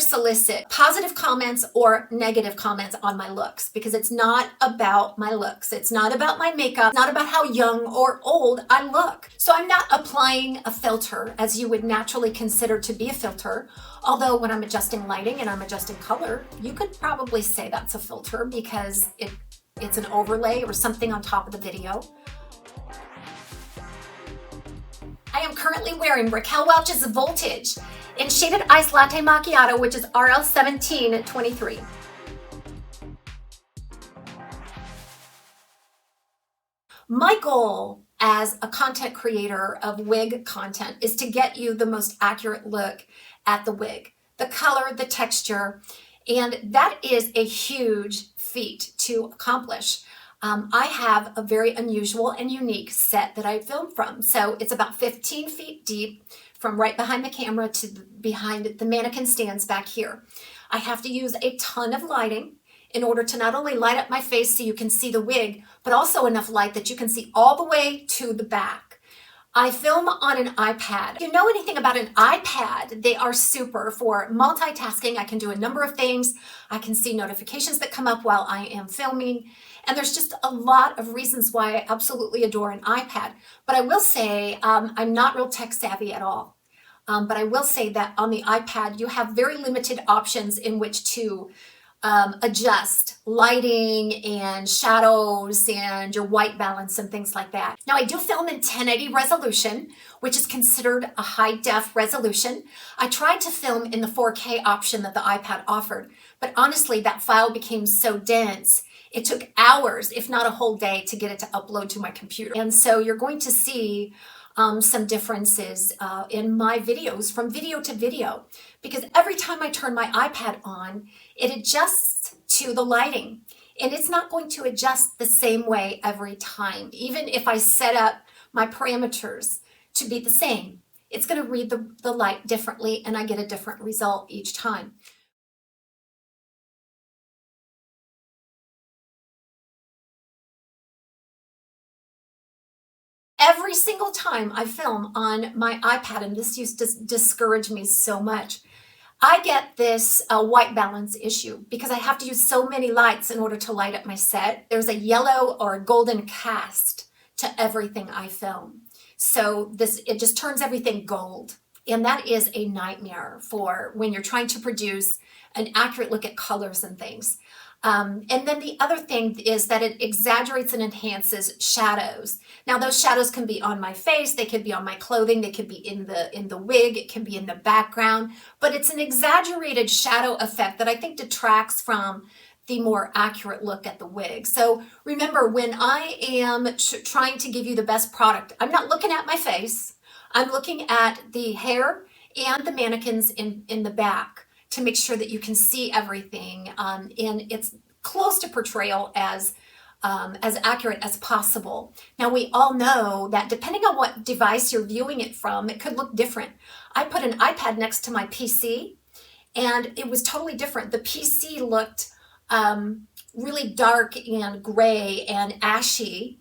solicit positive comments or negative comments on my looks, because it's not about my looks. It's not about my makeup, not about how young or old I look. So I'm not applying a filter as you would naturally consider to be a filter. Although when I'm adjusting lighting and I'm adjusting color, you could probably say that's a filter because it's an overlay or something on top of the video. I am currently wearing Raquel Welch's Voltage in Shaded Ice Latte Macchiato, which is RL1723. My goal as a content creator of wig content is to get you the most accurate look at the wig, the color, the texture, and that is a huge feat to accomplish. I have a very unusual and unique set that I filmed from. So it's about 15 feet deep from right behind the camera to behind the mannequin stands back here. I have to use a ton of lighting in order to not only light up my face so you can see the wig, but also enough light that you can see all the way to the back. I film on an iPad. If you know anything about an iPad, they are super for multitasking. I can do a number of things. I can see notifications that come up while I am filming. And there's just a lot of reasons why I absolutely adore an iPad. But I will say I'm not real tech savvy at all. But I will say that on the iPad, you have very limited options in which to adjust lighting and shadows and your white balance and things like that. Now I do film in 1080 resolution, which is considered a high def resolution. I tried to film in the 4K option that the iPad offered, but honestly that file became so dense, it took hours, if not a whole day, to get it to upload to my computer. And so you're going to see some differences in my videos from video to video, because every time I turn my iPad on, it adjusts to the lighting, and it's not going to adjust the same way every time. Even if I set up my parameters to be the same, it's going to read the light differently, and I get a different result each time. Every single time I film on my iPad, and this used to discourage me so much, I get this white balance issue because I have to use so many lights in order to light up my set. There's a yellow or a golden cast to everything I film. So it just turns everything gold. And that is a nightmare for when you're trying to produce an accurate look at colors and things. And then the other thing is that it exaggerates and enhances shadows. Now those shadows can be on my face, they could be on my clothing, they could be in the wig, it can be in the background, but it's an exaggerated shadow effect that I think detracts from the more accurate look at the wig. So remember, when I am trying to give you the best product, I'm not looking at my face, I'm looking at the hair and the mannequins in the back, to make sure that you can see everything and it's close to portrayal as accurate as possible. Now we all know that depending on what device you're viewing it from, it could look different. I put an iPad next to my PC and it was totally different. The PC looked really dark and gray and ashy,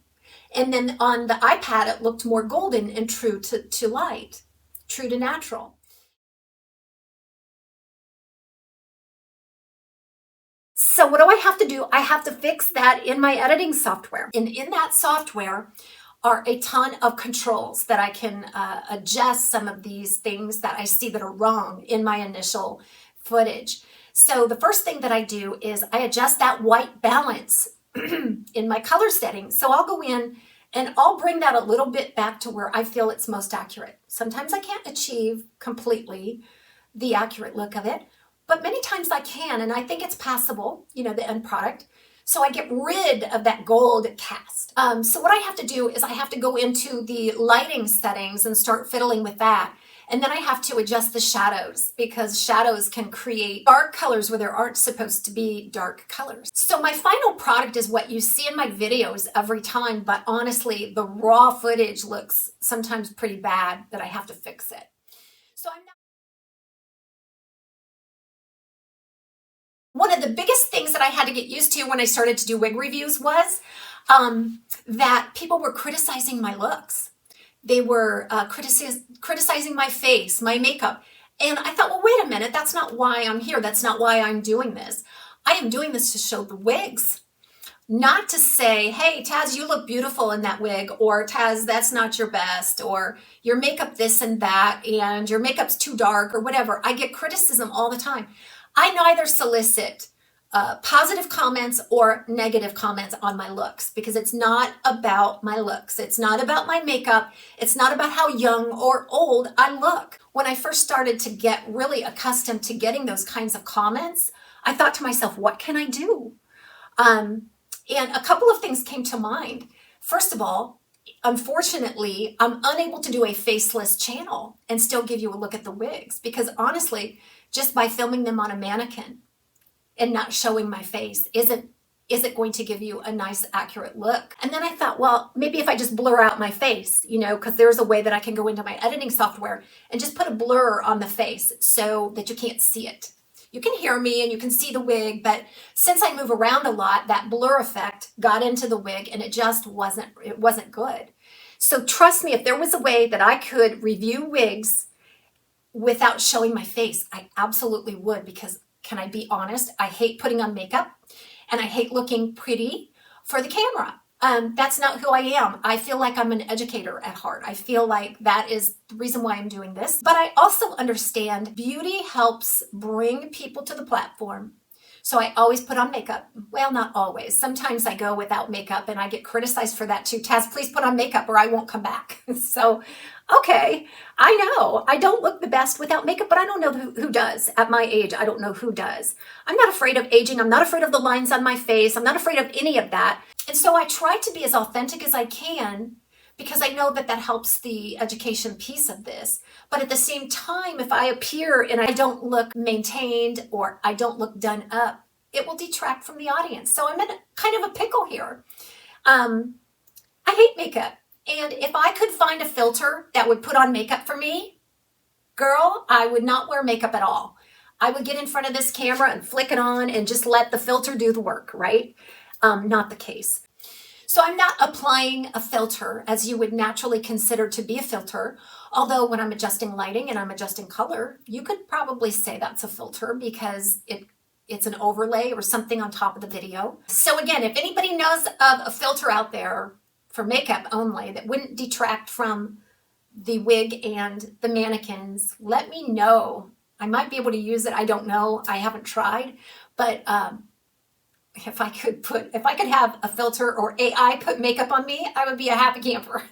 and then on the iPad it looked more golden and true to light, true to natural. So what do I have to do? I have to fix that in my editing software. And in that software are a ton of controls that I can adjust some of these things that I see that are wrong in my initial footage. So the first thing that I do is I adjust that white balance in my color settings. So I'll go in and I'll bring that a little bit back to where I feel it's most accurate. Sometimes I can't achieve completely the accurate look of it, but many times I can, and I think it's passable, you know, the end product. So I get rid of that gold cast. So what I have to do is I have to go into the lighting settings and start fiddling with that. And then I have to adjust the shadows, because shadows can create dark colors where there aren't supposed to be dark colors. So my final product is what you see in my videos every time, but honestly, the raw footage looks sometimes pretty bad that I have to fix it. So I'm not. One of the biggest things that I had to get used to when I started to do wig reviews was that people were criticizing my looks. They were criticizing my face, my makeup. And I thought, well, wait a minute, that's not why I'm here. That's not why I'm doing this. I am doing this to show the wigs, not to say, hey, Taz, you look beautiful in that wig, or Taz, that's not your best, or your makeup this and that, and your makeup's too dark, or whatever. I get criticism all the time. I neither solicit positive comments or negative comments on my looks, because it's not about my looks. It's not about my makeup. It's not about how young or old I look. When I first started to get really accustomed to getting those kinds of comments, I thought to myself, what can I do? And a couple of things came to mind. First of all, unfortunately, I'm unable to do a faceless channel and still give you a look at the wigs, because honestly, just by filming them on a mannequin and not showing my face isn't going to give you a nice, accurate look. And then I thought, well, maybe if I just blur out my face, you know, because there's a way that I can go into my editing software and just put a blur on the face so that you can't see it. You can hear me and you can see the wig, but since I move around a lot, that blur effect got into the wig and it wasn't good. So trust me, if there was a way that I could review wigs without showing my face, I absolutely would, because can I be honest? I hate putting on makeup and I hate looking pretty for the camera. That's not who I am. I feel like I'm an educator at heart. I feel like that is the reason why I'm doing this. But I also understand beauty helps bring people to the platform. So I always put on makeup. Well, not always. Sometimes I go without makeup and I get criticized for that too. Taz, please put on makeup or I won't come back. So, okay, I know I don't look the best without makeup, but I don't know who does at my age. I don't know who does. I'm not afraid of aging. I'm not afraid of the lines on my face. I'm not afraid of any of that. And so I try to be as authentic as I can, because I know that that helps the education piece of this. But at the same time, if I appear and I don't look maintained or I don't look done up, it will detract from the audience. So I'm in kind of a pickle here. I hate makeup. And if I could find a filter that would put on makeup for me, girl, I would not wear makeup at all. I would get in front of this camera and flick it on and just let the filter do the work, right? Not the case. So I'm not applying a filter as you would naturally consider to be a filter. Although when I'm adjusting lighting and I'm adjusting color, you could probably say that's a filter, because it's an overlay or something on top of the video. So again, if anybody knows of a filter out there for makeup only that wouldn't detract from the wig and the mannequins, let me know. I might be able to use it. I don't know. I haven't tried, but if I could have a filter or AI put makeup on me, I would be a happy camper.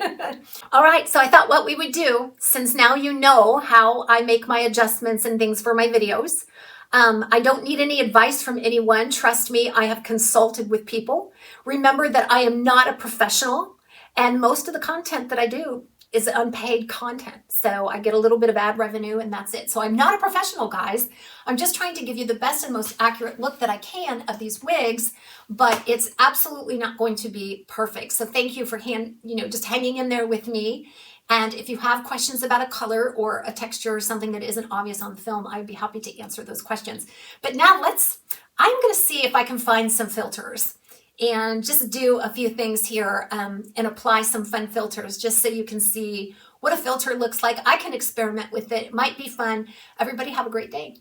All right, so I thought what we would do, since now you know how I make my adjustments and things for my videos, I don't need any advice from anyone. Trust me, I have consulted with people. Remember that I am not a professional, and most of the content that I do is unpaid content. So I get a little bit of ad revenue and that's it. So I'm not a professional, guys. I'm just trying to give you the best and most accurate look that I can of these wigs, but it's absolutely not going to be perfect. So thank you for just hanging in there with me. And if you have questions about a color or a texture or something that isn't obvious on film, I'd be happy to answer those questions. But now I'm going to see if I can find some filters and just do a few things here and apply some fun filters just so you can see what a filter looks like. I can experiment with it. It might be fun. Everybody have a great day.